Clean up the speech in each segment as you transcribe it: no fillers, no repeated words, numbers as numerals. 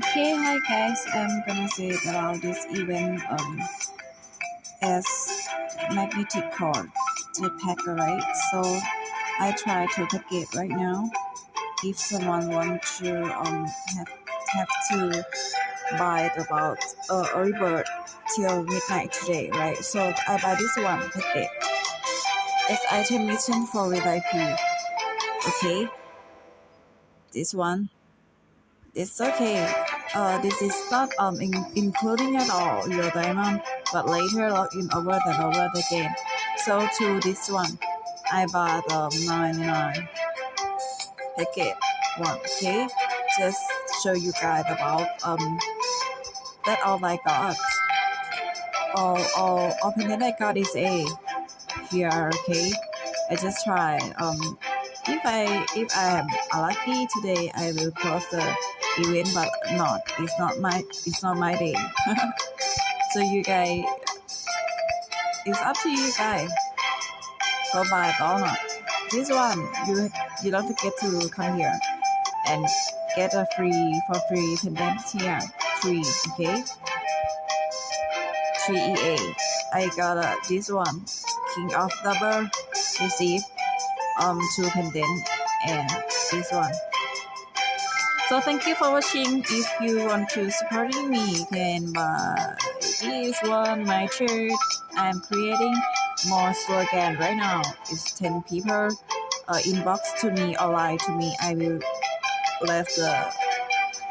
Okay, hi guys. I'm gonna say about this event as magnetic cord jetpack, right? So I try to pack it right now. If someone want to have to buy it about early bird till midnight today, right? So I buy this one packet. It's item mission for VIP. Okay, this one. It's okay. This is not including at all your diamond, but later log in over and over again. So to this one, I bought 99 packet one. Okay, just show you guys about that all I got. All opinion I got is A here. Okay, I just try if I am lucky today, I will close the event, but it's not my day. So you guys, it's up to you guys. So buy it or not. This one you don't forget to come here and get a free pendants here. 3, okay? 3 EA. I got this one, King of Double, receive 2 pendant and this one. So thank you for watching. If you want to support me, you can buy this one, my shirt. I'm creating more slogan right now. It's 10 people. Inbox to me or lie to me. I will leave the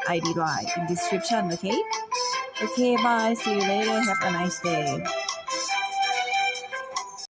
ID line in description. Okay. Okay. Bye. See you later. Have a nice day.